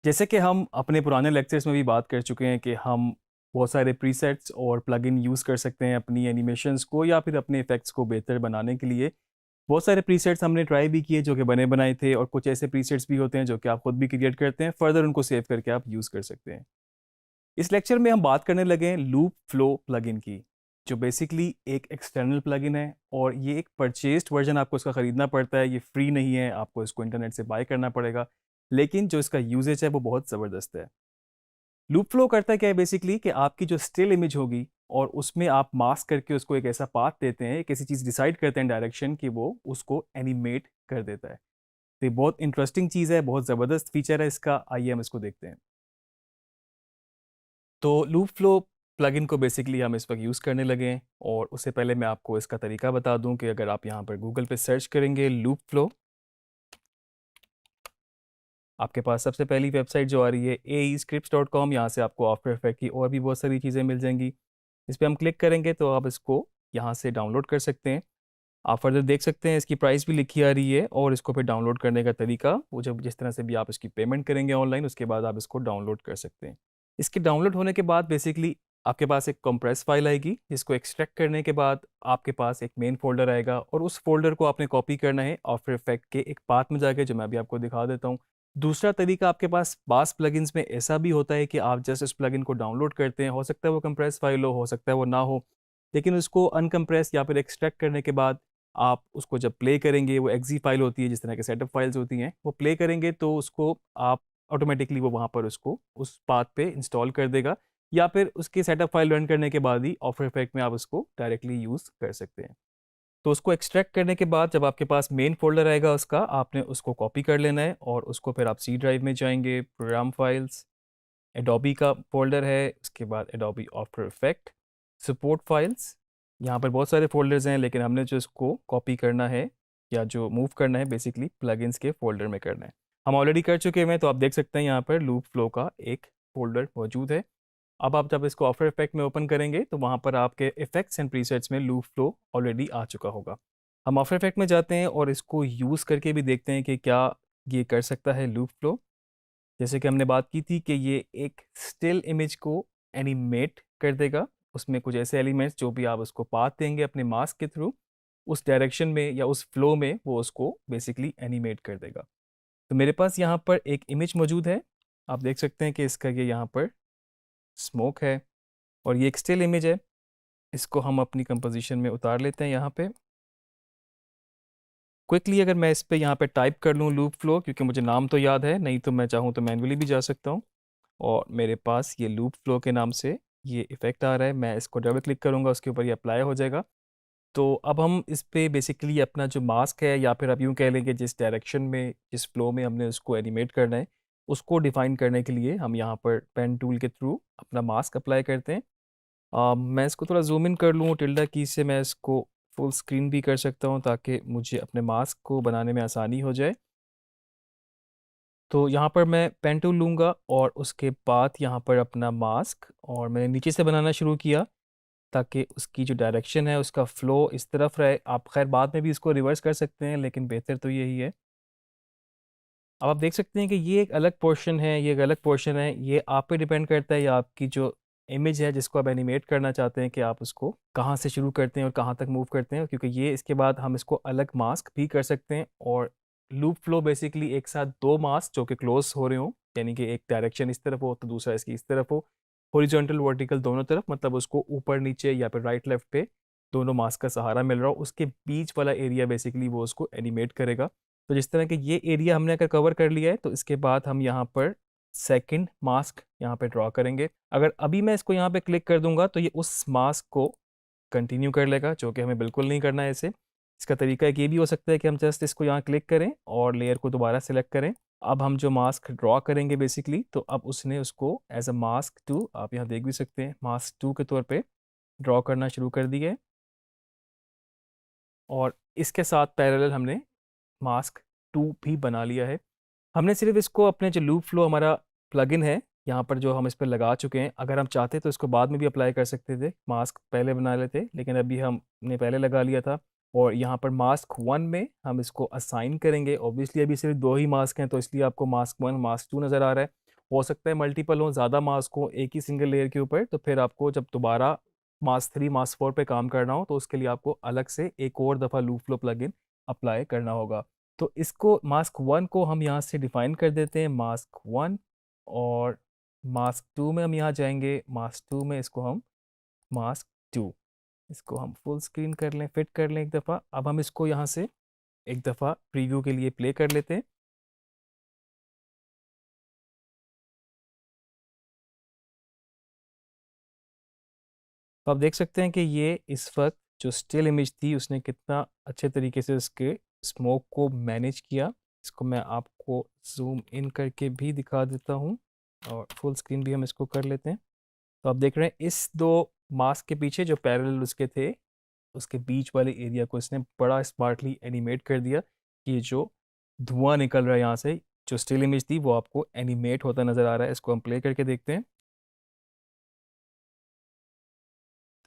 जैसे कि हम अपने पुराने लेक्चर्स में भी बात कर चुके हैं कि हम बहुत सारे प्रीसेट्स और प्लगइन यूज़ कर सकते हैं अपनी एनिमेशंस को या फिर अपने इफेक्ट्स को बेहतर बनाने के लिए। बहुत सारे प्रीसेट्स हमने ट्राई भी किए जो कि बने बनाए थे, और कुछ ऐसे प्रीसेट्स भी होते हैं जो कि आप खुद भी क्रिएट करते हैं, फर्दर उनको सेव करके आप यूज़ कर सकते हैं। इस लेक्चर में हम बात करने लगे हैं लूप फ्लो प्लगइन की, जो बेसिकली एक एक्सटर्नल प्लगइन है, और ये एक परचेस्ड वर्जन आपको इसका ख़रीदना पड़ता है, ये फ्री नहीं है, आपको इसको इंटरनेट से बाय करना पड़ेगा। लेकिन जो इसका यूजेज है वो बहुत ज़बरदस्त है। लूप फ्लो करता क्या है बेसिकली कि आपकी जो स्टिल इमेज होगी और उसमें आप मास्क करके उसको एक ऐसा पाथ देते हैं, किसी चीज़ डिसाइड करते हैं डायरेक्शन कि वो उसको एनिमेट कर देता है। तो ये बहुत इंटरेस्टिंग चीज़ है, बहुत ज़बरदस्त फीचर है इसका। आइए हम इसको देखते हैं। तो लूप फ्लो प्लगइन को बेसिकली हम इस वक्त यूज़ करने लगे हैं, और उससे पहले मैं आपको इसका तरीका बता दूं कि अगर आप यहाँ पर गूगल पे सर्च करेंगे लूप फ्लो, आपके पास सबसे पहली वेबसाइट जो आ रही है aescripts.com, यहाँ से आपको आफ्टर इफेक्ट की और भी बहुत सारी चीज़ें मिल जाएंगी। इस पर हम क्लिक करेंगे तो आप इसको यहाँ से डाउनलोड कर सकते हैं। आप फर्दर देख सकते हैं इसकी प्राइस भी लिखी आ रही है, और इसको फिर डाउनलोड करने का तरीका वो जब जिस तरह से भी आप इसकी पेमेंट करेंगे ऑनलाइन, उसके बाद आप इसको डाउनलोड कर सकते हैं। इसके डाउनलोड होने के बाद बेसिकली आपके पास एक कंप्रेस फाइल आएगी, जिसको एक्सट्रैक्ट करने के बाद आपके पास एक मेन फोल्डर आएगा, और उस फोल्डर को आपने कॉपी करना है आफ्टर इफेक्ट के एक पाथ में जाके, जो मैं अभी आपको दिखा देता हूँ। दूसरा तरीका आपके पास बास प्लगइन्स में ऐसा भी होता है कि आप जस्ट इस प्लगइन को डाउनलोड करते हैं, हो सकता है वो कंप्रेस फाइल हो सकता है वो ना हो, लेकिन उसको अनकम्प्रेस या फिर एक्सट्रैक्ट करने के बाद आप उसको जब प्ले करेंगे, वो एक्जी फाइल होती है जिस तरह के सेटअप फाइल्स होती हैं, वो प्ले करेंगे तो उसको आप ऑटोमेटिकली वो वहाँ पर उसको उस पाथ पे इंस्टॉल कर देगा, या फिर उसकी सेटअप फाइल रन करने के बाद ही आफ्टर इफेक्ट में आप उसको डायरेक्टली यूज़ कर सकते हैं। तो उसको एक्सट्रैक्ट करने के बाद जब आपके पास मेन फोल्डर आएगा उसका, आपने उसको कॉपी कर लेना है, और उसको फिर आप सी ड्राइव में जाएंगे, प्रोग्राम फाइल्स, एडोबी का फोल्डर है, उसके बाद Adobe after effect, support files. यहाँ पर बहुत सारे फोल्डर्स हैं, लेकिन हमने जो इसको कॉपी करना है या जो मूव करना है बेसिकली प्लगइन्स के फोल्डर में करना है। हम ऑलरेडी कर चुके हैं, तो आप देख सकते हैं यहाँ पर लूप फ्लो का एक फोल्डर मौजूद है। अब आप जब इसको आफ्टर इफेक्ट में ओपन करेंगे तो वहाँ पर आपके इफेक्ट्स एंड प्रीसेट्स में लूप फ्लो ऑलरेडी आ चुका होगा। हम आफ्टर इफेक्ट में जाते हैं और इसको यूज़ करके भी देखते हैं कि क्या ये कर सकता है लूप फ्लो। जैसे कि हमने बात की थी कि ये एक स्टिल इमेज को एनिमेट कर देगा, उसमें कुछ ऐसे एलिमेंट्स जो भी आप उसको पाथ देंगे अपने मास्क के थ्रू, उस डायरेक्शन में या उस फ्लो में वो उसको बेसिकली एनिमेट कर देगा। तो मेरे पास यहाँ पर एक इमेज मौजूद है, आप देख सकते हैं कि इसका ये यहाँ पर स्मोक है, और ये एक स्टिल इमेज है। इसको हम अपनी कंपोजिशन में उतार लेते हैं यहाँ पे क्विकली। अगर मैं इस पे यहाँ पे टाइप कर लूँ लूप फ्लो, क्योंकि मुझे नाम तो याद है, नहीं तो मैं चाहूँ तो मैन्युअली भी जा सकता हूँ, और मेरे पास ये लूप फ्लो के नाम से ये इफेक्ट आ रहा है। मैं इसको डबल क्लिक करूँगा, उसके ऊपर ये अप्लाई हो जाएगा। तो अब हम इस पे बेसिकली अपना जो मास्क है, या फिर आप यूँ कह लेंगे जिस डायरेक्शन में जिस फ्लो में हमने उसको एनिमेट करना है, उसको डिफाइन करने के लिए हम यहाँ पर पेन टूल के थ्रू अपना मास्क अप्लाई करते हैं। मैं इसको थोड़ा जूम इन कर लूँ, टिल्डा की से मैं इसको फुल स्क्रीन भी कर सकता हूँ ताकि मुझे अपने मास्क को बनाने में आसानी हो जाए। तो यहाँ पर मैं पेन टूल लूँगा, और उसके बाद यहाँ पर अपना मास्क, और मैंने नीचे से बनाना शुरू किया ताकि उसकी जो डायरेक्शन है उसका फ़्लो इस तरफ रहे। आप खैर बाद में भी इसको रिवर्स कर सकते हैं, लेकिन बेहतर तो यही है। अब आप देख सकते हैं कि ये एक अलग पोर्शन है, ये एक अलग पोर्शन है, ये आप पे डिपेंड करता है, या आपकी जो इमेज है जिसको आप एनिमेट करना चाहते हैं कि आप उसको कहाँ से शुरू करते हैं और कहाँ तक मूव करते हैं, क्योंकि ये इसके बाद हम इसको अलग मास्क भी कर सकते हैं। और लूप फ्लो बेसिकली एक साथ दो मास्क जो कि क्लोज हो रहे हों, यानी कि एक डायरेक्शन इस तरफ हो तो दूसरा इसकी इस तरफ हो, हॉरिजॉन्टल वर्टिकल दोनों तरफ, मतलब उसको ऊपर नीचे या फिर राइट लेफ्ट पे दोनों मास्क का सहारा मिल रहा हो, उसके बीच वाला एरिया बेसिकली वो उसको एनिमेट करेगा। तो जिस तरह के ये एरिया हमने अगर कवर कर लिया है, तो इसके बाद हम यहाँ पर सेकंड मास्क यहाँ पे ड्रॉ करेंगे। अगर अभी मैं इसको यहाँ पे क्लिक कर दूंगा तो ये उस मास्क को कंटिन्यू कर लेगा, जो कि हमें बिल्कुल नहीं करना है इसे। इसका तरीका एक ये भी हो सकता है कि हम जस्ट इसको यहाँ क्लिक करें और लेयर को दोबारा सेलेक्ट करें। अब हम जो मास्क ड्रॉ करेंगे बेसिकली, तो अब उसने उसको एज अ मास्क टू, आप यहाँ देख भी सकते हैं, मास्क टू के तौर पे ड्रॉ करना शुरू कर दिया है। और इसके साथ पैरेलल हमने मास्क टू भी बना लिया है। हमने सिर्फ इसको अपने जो लूप फ्लो हमारा प्लगइन है यहाँ पर जो हम इस पर लगा चुके हैं, अगर हम चाहते तो इसको बाद में भी अप्लाई कर सकते थे, मास्क पहले बना लेते, लेकिन अभी हमने पहले लगा लिया था। और यहाँ पर मास्क वन में हम इसको असाइन करेंगे। ऑब्वियसली अभी सिर्फ दो ही मास्क हैं, तो इसलिए आपको मास्क वन मास्क टू नज़र आ रहा है। हो सकता है मल्टीपल हो, ज़्यादा मास्क हो एक ही सिंगल लेयर के ऊपर, तो फिर आपको जब दोबारा मास्क 3 मास्क 4 पे काम करना हो तो उसके लिए आपको अलग से एक और दफ़ा लूप फ्लो प्लगइन अप्लाई करना होगा। तो इसको मास्क 1 को हम यहाँ से डिफाइन कर देते हैं, मास्क 1। और मास्क 2 में हम यहाँ जाएंगे, मास्क 2 में इसको हम मास्क 2, इसको हम फुल स्क्रीन कर लें, फिट कर लें एक दफ़ा। अब हम इसको यहाँ से एक दफ़ा प्रीव्यू के लिए प्ले कर लेते हैं। तो आप देख सकते हैं कि ये इस वक्त जो स्टिल इमेज थी उसने कितना अच्छे तरीके से उसके स्मोक को मैनेज किया। इसको मैं आपको जूम इन करके भी दिखा देता हूँ और फुल स्क्रीन भी हम इसको कर लेते हैं। तो आप देख रहे हैं इस दो मास्क के पीछे जो पैरेलल उसके थे, उसके बीच वाले एरिया को इसने बड़ा स्मार्टली एनिमेट कर दिया। ये जो धुआं निकल रहा है यहाँ से, जो स्टिल इमेज थी वो आपको एनिमेट होता नज़र आ रहा है। इसको हम प्ले करके देखते हैं।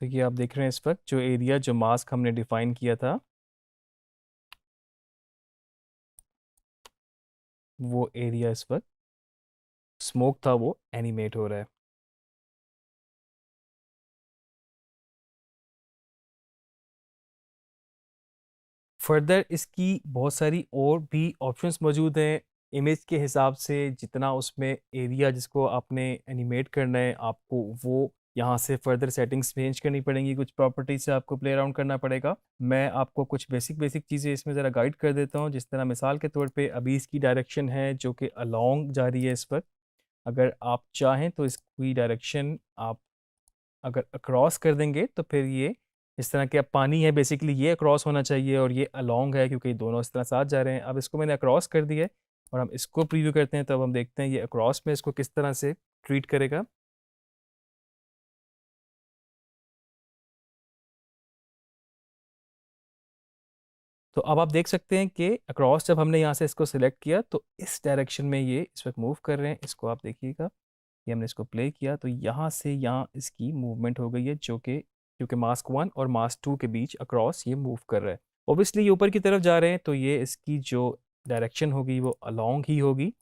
तो ये आप देख रहे हैं इस वक्त जो एरिया, जो मास्क हमने डिफाइन किया था, वो एरिया इस वक्त स्मोक था वो एनिमेट हो रहा है। फर्दर इसकी बहुत सारी और भी ऑप्शंस मौजूद हैं। इमेज के हिसाब से जितना उसमें एरिया जिसको आपने एनिमेट करना है, आपको वो यहाँ से फर्दर सेटिंग्स चेंज करनी पड़ेंगी, कुछ प्रॉपर्टीज से आपको प्ले अराउंड करना पड़ेगा। मैं आपको कुछ बेसिक बेसिक चीज़ें इसमें ज़रा गाइड कर देता हूँ। जिस तरह मिसाल के तौर पे अभी इसकी डायरेक्शन है जो कि अलोंग जा रही है इस वक्त। अगर आप चाहें तो इसकी डायरेक्शन आप अगर अक्रॉस कर देंगे तो फिर ये इस तरह के, अब पानी है बेसिकली, ये अक्रॉस होना चाहिए और ये अलोंग है क्योंकि दोनों इस तरह साथ जा रहे हैं। अब इसको मैंने अक्रॉस कर दिया है और हम इसको प्रीव्यू करते हैं, तब हम देखते हैं ये अक्रॉस में इसको किस तरह से ट्रीट करेगा। तो अब आप देख सकते हैं कि अक्रॉस जब हमने यहाँ से इसको सिलेक्ट किया तो इस डायरेक्शन में ये इस वक्त मूव कर रहे हैं। इसको आप देखिएगा, ये हमने इसको प्ले किया तो यहाँ से यहाँ इसकी मूवमेंट हो गई है, जो कि क्योंकि मास्क 1 और मास्क 2 के बीच अक्रॉस ये मूव कर रहा है। ओबियसली ये ऊपर की तरफ जा रहे हैं तो ये इसकी जो डायरेक्शन होगी वो अलोंग ही होगी,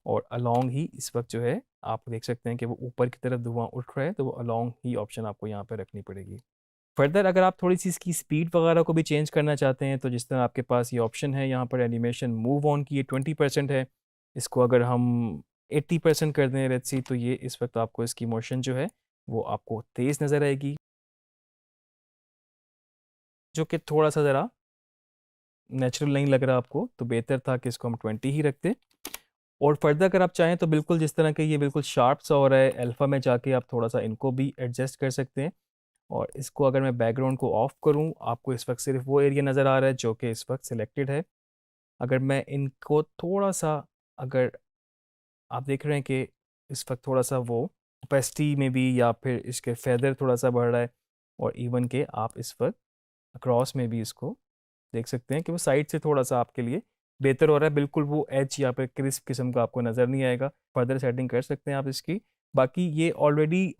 और अलोंग ही इस वक्त जो है आप देख सकते हैं कि वो ऊपर की तरफ धुआं उठ रहा है, तो वो अलोंग ही ऑप्शन आपको यहाँ पे रखनी पड़ेगी। फर्दर अगर आप थोड़ी सी इसकी स्पीड वगैरह को भी चेंज करना चाहते हैं तो जिस तरह आपके पास ये ऑप्शन है यहाँ पर एनिमेशन मूव ऑन की, ये 20% है। इसको अगर हम 80% कर दें लेट्स सी, तो ये इस वक्त आपको इसकी मोशन जो है वो आपको तेज़ नज़र आएगी, जो कि थोड़ा सा ज़रा नेचुरल नहीं लग रहा आपको, तो बेहतर था कि इसको हम 20 ही रखते। और फर्दर अगर आप चाहें तो बिल्कुल जिस तरह के ये बिल्कुल शार्प सा हो रहा है, अल्फ़ा में जाके आप थोड़ा सा इनको भी एडजस्ट कर सकते हैं। और इसको अगर मैं बैकग्राउंड को ऑफ करूं, आपको इस वक्त सिर्फ वो एरिया नज़र आ रहा है जो कि इस वक्त सिलेक्टेड है। अगर मैं इनको थोड़ा सा, अगर आप देख रहे हैं कि इस वक्त थोड़ा सा वो ओपेसिटी में भी या फिर इसके फेदर थोड़ा सा बढ़ रहा है, और इवन के आप इस वक्त अक्रॉस में भी इसको देख सकते हैं कि वो साइड से थोड़ा सा आपके लिए बेहतर हो रहा है। बिल्कुल वो एज या फिर क्रिस्प किस्म का आपको नज़र नहीं आएगा। फर्दर सेटिंग कर सकते हैं आप इसकी। बाकी ये ऑलरेडी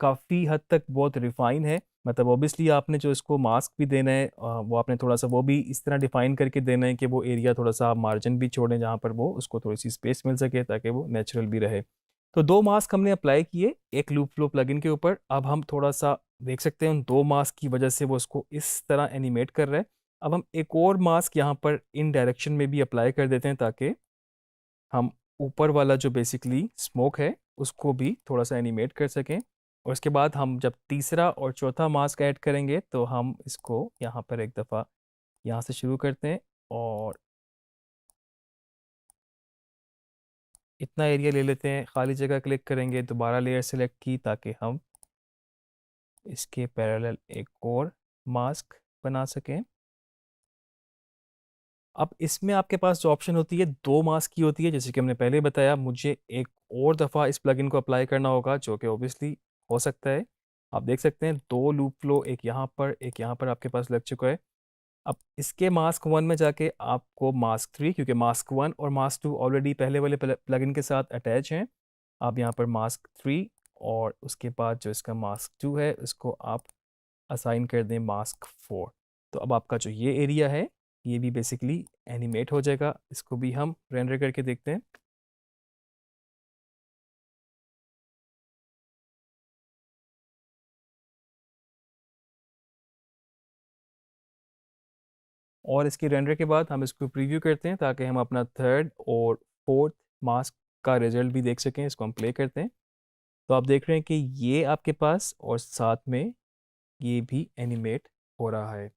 काफ़ी हद तक बहुत रिफाइन है। मतलब ऑब्वियसली आपने जो इसको मास्क भी देना है वो आपने थोड़ा सा वो भी इस तरह डिफाइन करके देना है कि वो एरिया थोड़ा सा आप मार्जिन भी छोड़ें जहाँ पर वो उसको थोड़ी सी स्पेस मिल सके ताकि वो नेचुरल भी रहे। तो दो मास्क हमने अप्लाई किए एक लूप फ्लो प्लगइन के ऊपर। अब हम थोड़ा सा देख सकते हैं उन दो मास्क की वजह से वो उसको इस तरह एनिमेट कर रहा है। अब हम एक और मास्क यहाँ पर इन डायरेक्शन में भी अप्लाई कर देते हैं ताकि हम ऊपर वाला जो बेसिकली स्मोक है उसको भी थोड़ा सा एनिमेट कर सकें। और उसके बाद हम जब तीसरा और चौथा मास्क ऐड करेंगे तो हम इसको यहाँ पर एक दफ़ा यहाँ से शुरू करते हैं और इतना एरिया ले लेते हैं, खाली जगह क्लिक करेंगे, दोबारा लेयर सेलेक्ट की ताकि हम इसके पैरेलल एक और मास्क बना सकें। अब इसमें आपके पास जो ऑप्शन होती है दो मास्क की होती है, जैसे कि हमने पहले बताया मुझे एक और दफ़ा इस प्लगइन को अप्लाई करना होगा जो कि ओबियसली हो सकता है। आप देख सकते हैं दो लूप फ्लो, एक यहाँ पर आपके पास लग चुका है। अब इसके मास्क 1 में जाके आपको मास्क 3, क्योंकि मास्क 1 और मास्क 2 ऑलरेडी पहले वाले प्लगइन के साथ अटैच हैं, आप यहाँ पर मास्क 3 और उसके बाद जो इसका मास्क 2 है इसको आप असाइन कर दें मास्क 4। तो अब आपका जो ये एरिया है ये भी बेसिकली एनिमेट हो जाएगा। इसको भी हम रेंडर करके देखते हैं। और इसके रेंडर के बाद हम इसको प्रीव्यू करते हैं ताकि हम अपना थर्ड और फोर्थ मास्क का रिजल्ट भी देख सकें। इसको हम प्ले करते हैं तो आप देख रहे हैं कि ये आपके पास और साथ में ये भी एनिमेट हो रहा है।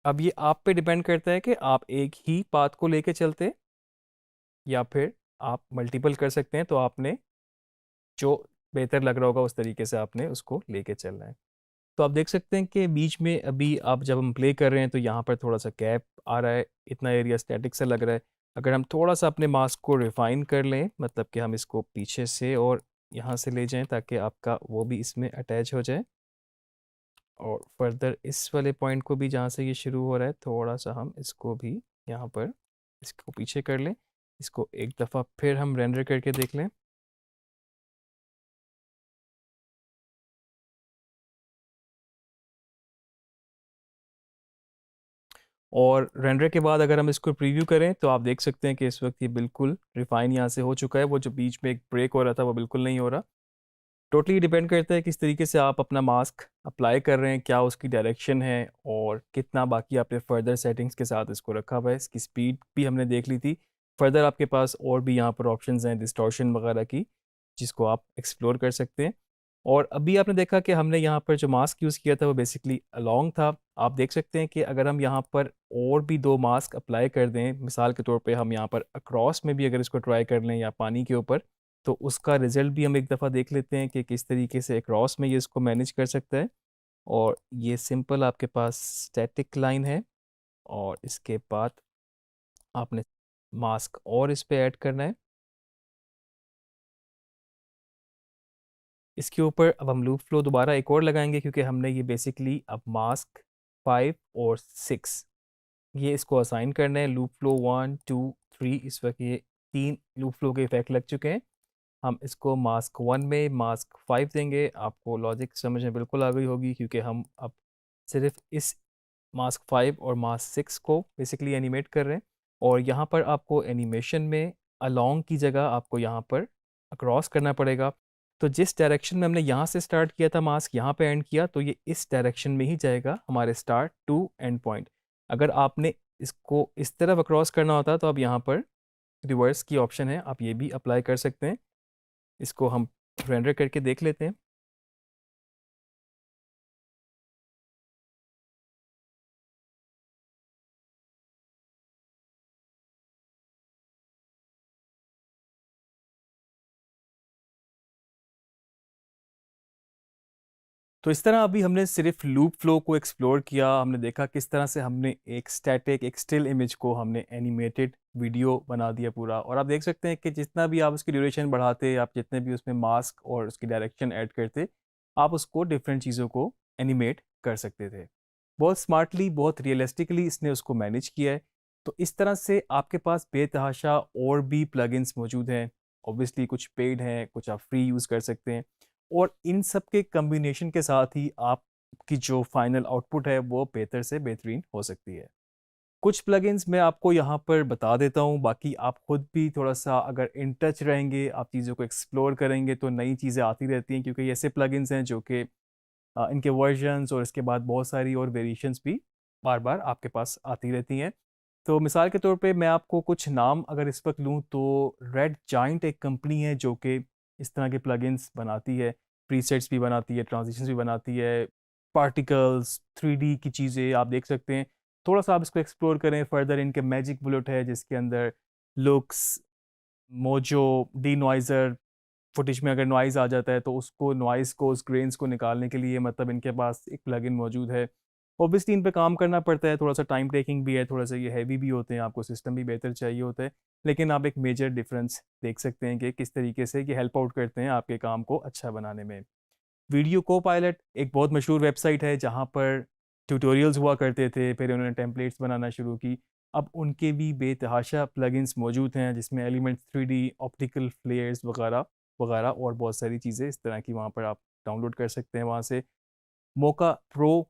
अब ये आप पे डिपेंड करता है कि आप एक ही पाथ को लेके चलते या फिर आप मल्टीपल कर सकते हैं, तो आपने जो बेहतर लग रहा होगा उस तरीके से आपने उसको लेके चलना है। तो आप देख सकते हैं कि बीच में अभी आप जब हम प्ले कर रहे हैं तो यहाँ पर थोड़ा सा गैप आ रहा है, इतना एरिया स्टैटिक सा लग रहा है। अगर हम थोड़ा सा अपने मास्क को रिफाइन कर लें, मतलब कि हम इसको पीछे से और यहाँ से ले जाएं ताकि आपका वो भी इसमें अटैच हो जाए, और फर्दर इस वाले पॉइंट को भी जहाँ से ये शुरू हो रहा है थोड़ा सा हम इसको भी यहाँ पर इसको पीछे कर लें। इसको एक दफ़ा फिर हम रेंडर करके देख लें। और रेंडर के बाद अगर हम इसको प्रीव्यू करें तो आप देख सकते हैं कि इस वक्त ये बिल्कुल रिफाइन यहाँ से हो चुका है। वो जो बीच में एक ब्रेक हो रहा था वो बिल्कुल नहीं हो रहा। टोटली डिपेंड करता है किस तरीके से आप अपना मास्क अप्लाई कर रहे हैं, क्या उसकी डायरेक्शन है और कितना बाकी आपने फर्दर सेटिंग्स के साथ इसको रखा हुआ है। इसकी स्पीड भी हमने देख ली थी। फर्दर आपके पास और भी यहाँ पर ऑप्शंस हैं डिस्टॉर्शन वगैरह की, जिसको आप एक्सप्लोर कर सकते हैं। और अभी आपने देखा कि हमने यहाँ पर जो मास्क यूज़ किया था वो बेसिकली अलोंग था। आप देख सकते हैं कि अगर हम यहाँ पर और भी दो मास्क अप्लाई कर दें, मिसाल के तौर पे हम यहाँ पर अक्रॉस में भी अगर इसको ट्राई कर लें या पानी के ऊपर, तो उसका रिजल्ट भी हम एक दफ़ा देख लेते हैं कि किस तरीके से अक्रॉस में ये इसको मैनेज कर सकता है। और ये सिंपल आपके पास स्टैटिक लाइन है और इसके बाद आपने मास्क और इस पे ऐड करना है। इसके ऊपर अब हम लूप फ्लो दोबारा एक और लगाएंगे क्योंकि हमने ये बेसिकली अब मास्क 5 और 6 ये इसको असाइन करना है। लूप फ्लो 1 2 3 इस वक्त ये 3 लूप फ्लो के इफेक्ट लग चुके हैं। हम इसको मास्क 1 में मास्क 5 देंगे। आपको लॉजिक समझ में बिल्कुल आ गई होगी क्योंकि हम अब सिर्फ इस मास्क 5 और मास्क 6 को बेसिकली एनिमेट कर रहे हैं। और यहाँ पर आपको एनिमेशन में अलोंग की जगह आपको यहाँ पर अक्रॉस करना पड़ेगा। तो जिस डायरेक्शन में हमने यहाँ से स्टार्ट किया था मास्क यहाँ पे एंड किया, तो ये इस डायरेक्शन में ही जाएगा हमारे स्टार्ट टू एंड पॉइंट। अगर आपने इसको इस तरफ अक्रॉस करना होता तो अब यहाँ पर रिवर्स की ऑप्शन है, आप ये भी अप्लाई कर सकते हैं। इसको हम रेंडर करके देख लेते हैं। तो इस तरह अभी हमने सिर्फ लूप फ्लो को एक्सप्लोर किया। हमने देखा किस तरह से हमने एक स्टैटिक एक स्टिल इमेज को हमने एनिमेटेड वीडियो बना दिया पूरा। और आप देख सकते हैं कि जितना भी आप उसकी ड्यूरेशन बढ़ाते, आप जितने भी उसमें मास्क और उसकी डायरेक्शन ऐड करते, आप उसको डिफरेंट चीज़ों को एनिमेट कर सकते थे। बहुत स्मार्टली बहुत रियलिस्टिकली इसने उसको मैनेज किया है। तो इस तरह से आपके पास बेतहाशा और भी प्लगइन्स मौजूद हैं। ऑब्वियसली कुछ पेड हैं, कुछ आप फ्री यूज़ कर सकते हैं। और इन सब के कम्बिनेशन के साथ ही आपकी जो फाइनल आउटपुट है वो बेहतर से बेहतरीन हो सकती है। कुछ प्लगइन्स मैं आपको यहाँ पर बता देता हूँ, बाकी आप खुद भी थोड़ा सा अगर इन टच रहेंगे, आप चीज़ों को एक्सप्लोर करेंगे तो नई चीज़ें आती रहती हैं, क्योंकि ऐसे प्लगइन्स हैं जो कि इनके वर्जन्स और इसके बाद बहुत सारी और वेरिएशंस भी बार बार आपके पास आती रहती हैं। तो मिसाल के तौर पे मैं आपको कुछ नाम अगर इस वक्त लूँ तो रेड जाइंट एक कंपनी है जो कि इस तरह के प्लगइन्स बनाती है, प्रीसेट्स भी बनाती है, ट्रांजिशंस भी बनाती है, पार्टिकल्स 3D की चीज़ें आप देख सकते हैं। थोड़ा सा आप इसको एक्सप्लोर करें फर्दर। इनके मैजिक बुलेट है जिसके अंदर लुक्स, मोजो, डी नॉइज़र, फुटेज में अगर नॉइज़ आ जाता है तो उसको नॉइज़ को उस ग्रेन्स को निकालने के लिए मतलब इनके पास एक प्लगइन मौजूद है। ऑब्वियसली इन पे काम करना पड़ता है, थोड़ा सा टाइम टेकिंग भी है, थोड़ा सा ये हैवी भी होते हैं, आपको सिस्टम भी बेहतर चाहिए होता है। लेकिन आप एक मेजर डिफरेंस देख सकते हैं कि किस तरीके से ये हेल्प आउट करते हैं आपके काम को अच्छा बनाने में। वीडियो को पायलट एक बहुत मशहूर वेबसाइट है जहाँ पर ट्यूटोरियल्स हुआ करते थे, फिर उन्होंने टेम्पलेट्स बनाना शुरू की। अब उनके भी बेतहाशा प्लगइन्स मौजूद हैं जिसमें एलिमेंट्स 3D, ऑप्टिकल फ्लेयर्स वगैरह वगैरह और बहुत सारी चीज़ें इस तरह की वहाँ पर आप डाउनलोड कर सकते हैं वहाँ से। मोका प्रो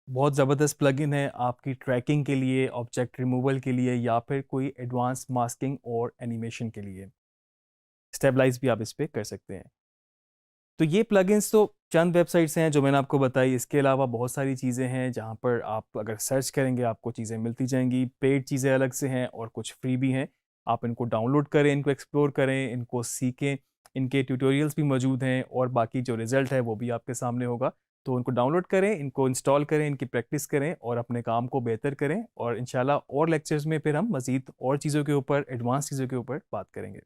बहुत ज़बरदस्त प्लगइन है आपकी ट्रैकिंग के लिए, ऑब्जेक्ट रिमूवल के लिए या फिर कोई एडवांस मास्किंग और एनिमेशन के लिए। स्टेबलाइज भी आप इस पर कर सकते हैं। तो ये प्लगइन्स तो चंद वेबसाइट्स हैं जो मैंने आपको बताई। इसके अलावा बहुत सारी चीज़ें हैं जहाँ पर आप अगर सर्च करेंगे आपको चीज़ें मिलती जाएंगी। पेड चीज़ें अलग से हैं और कुछ फ्री भी हैं। आप इनको डाउनलोड करें, इनको एक्सप्लोर करें, इनको सीखें। इनके ट्यूटोरियल्स भी मौजूद हैं और बाकी जो रिज़ल्ट है वो भी आपके सामने होगा। तो इनको डाउनलोड करें, इनको इंस्टॉल करें, इनकी प्रैक्टिस करें और अपने काम को बेहतर करें। और इंशाल्लाह और लेक्चर्स में फिर हम मज़ीद और चीज़ों के ऊपर, एडवांस चीज़ों के ऊपर बात करेंगे।